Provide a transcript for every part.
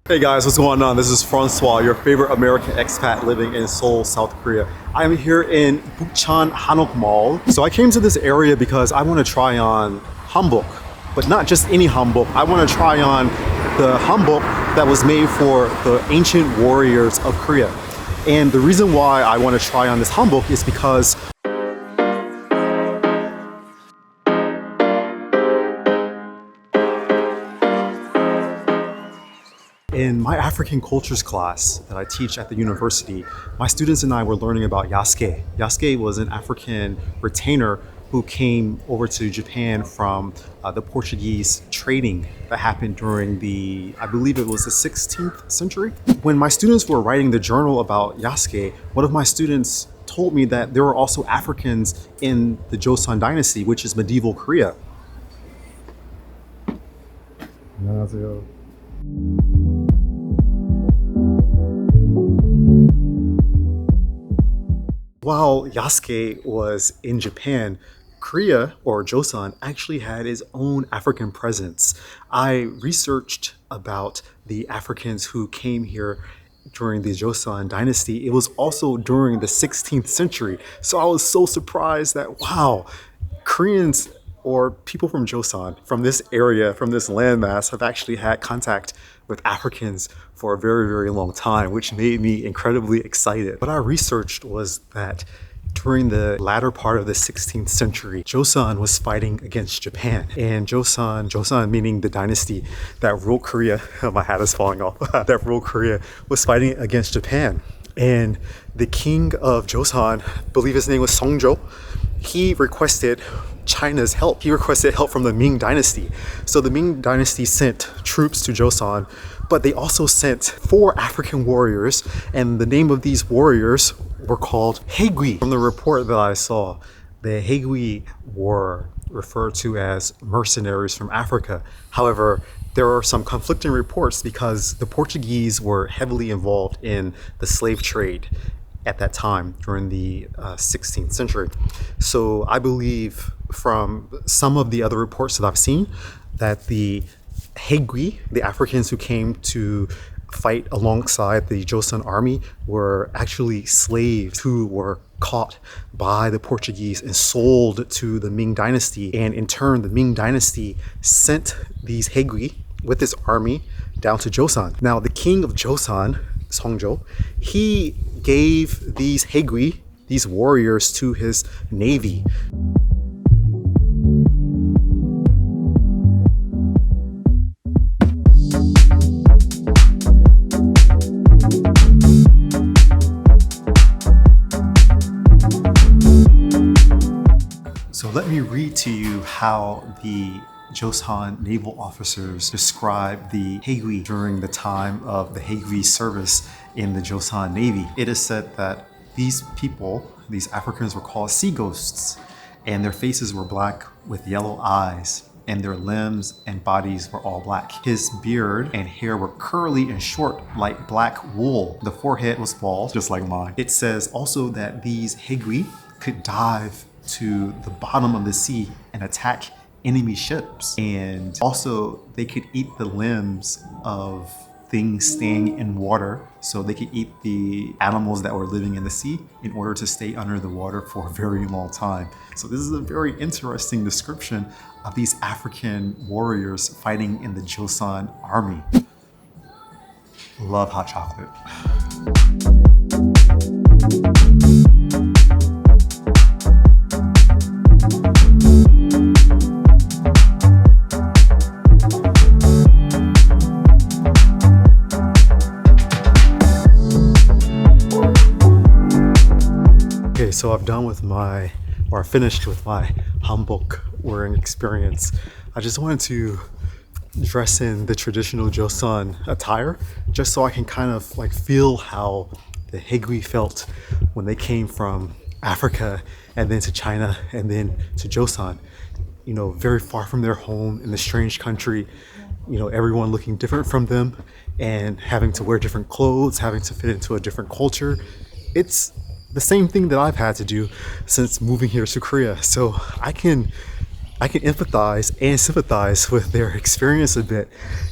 Hey guys, what's going on? This is Francois, your favorite American expat living in Seoul, South Korea. I'm here in Bukchon Hanok Mall. So I came to this area because I want to try on hanbok, but not just any hanbok. I want to try on the hanbok that was made for the ancient warriors of Korea. And the reason why I want to try on this hanbok is because in my African cultures class that I teach at the university, my students and I were learning about Yasuke. Yasuke was an African retainer who came over to Japan from the Portuguese trading that happened during I believe it was the 16th century. When my students were writing the journal about Yasuke, one of my students told me that there were also Africans in the Joseon Dynasty, which is medieval Korea. 안녕하세요. While Yasuke was in Japan, Korea, or Joseon, actually had its own African presence. I researched about the Africans who came here during the Joseon Dynasty. It was also during the 16th century. So I was so surprised that, wow, Koreans or people from Joseon, from this area, from this landmass, have actually had contact with Africans for a very, very long time, which made me incredibly excited. What I researched was that during the latter part of the 16th century, Joseon was fighting against Japan. And Joseon meaning the dynasty that ruled Korea, my hat is falling off, that ruled Korea, was fighting against Japan. And the king of Joseon, I believe his name was Seongjo, he requested China's help. He requested help from the Ming Dynasty. So the Ming Dynasty sent troops to Joseon, but they also sent 4 African warriors, and the name of these warriors were called Haegwi. From the report that I saw, the Haegwi were referred to as mercenaries from Africa. However, there are some conflicting reports because the Portuguese were heavily involved in the slave trade at that time during the 16th century. So I believe from some of the other reports that I've seen that the Haegwi, the Africans who came to fight alongside the Joseon army, were actually slaves who were caught by the Portuguese and sold to the Ming Dynasty. And in turn, the Ming Dynasty sent these Haegwi with his army down to Joseon. Now, the king of Joseon, Seongjo, he gave these Haegwi, these warriors, to his navy. So let me read to you how the Joseon naval officers described the Haegwi during the time of the Haegwi service in the Joseon Navy. It is said that these people, these Africans, were called sea ghosts, and their faces were black with yellow eyes, and their limbs and bodies were all black. His beard and hair were curly and short like black wool. The forehead was bald, just like mine. It says also that these Haegwi could dive to the bottom of the sea and attack enemy ships, and also they could eat the limbs of things staying in water, so they could eat the animals that were living in the sea in order to stay under the water for a very long time. So this is a very interesting description of these African warriors fighting in the Joseon army. Love hot chocolate. So I've finished with my hanbok wearing experience. I just wanted to dress in the traditional Joseon attire just so I can kind of like feel how the Haegwi felt when they came from Africa and then to China and then to Joseon. You know, very far from their home in a strange country, you know, everyone looking different from them and having to wear different clothes, having to fit into a different culture. It's the same thing that I've had to do since moving here to Korea. So I can empathize and sympathize with their experience a bit.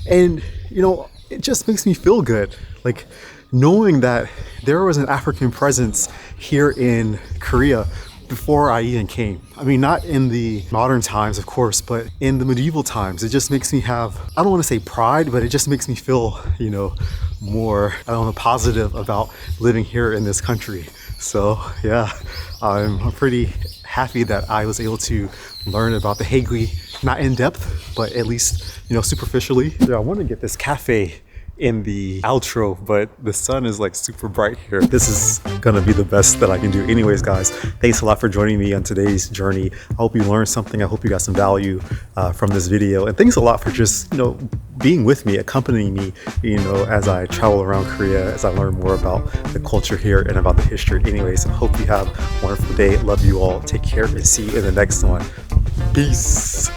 And, you know, it just makes me feel good. Like knowing that there was an African presence here in Korea before I even came. I mean, not in the modern times, of course, but in the medieval times. It just makes me have, I don't want to say pride, but it just makes me feel, you know, more, I don't know, positive about living here in this country. So yeah, I'm pretty happy that I was able to learn about the Haegwi, not in depth, but at least, you know, superficially. Yeah, I want to get this cafe in the outro, but the sun is like super bright here. This is gonna be the best that I can do. Anyways, guys, thanks a lot for joining me on today's journey. I hope you learned something. I hope you got some value from this video, and thanks a lot for just, you know, being with me, accompanying me, you know, as I travel around Korea, as I learn more about the culture here and about the history. Anyways, I hope you have a wonderful day. Love you all. Take care and see you in the next one. Peace.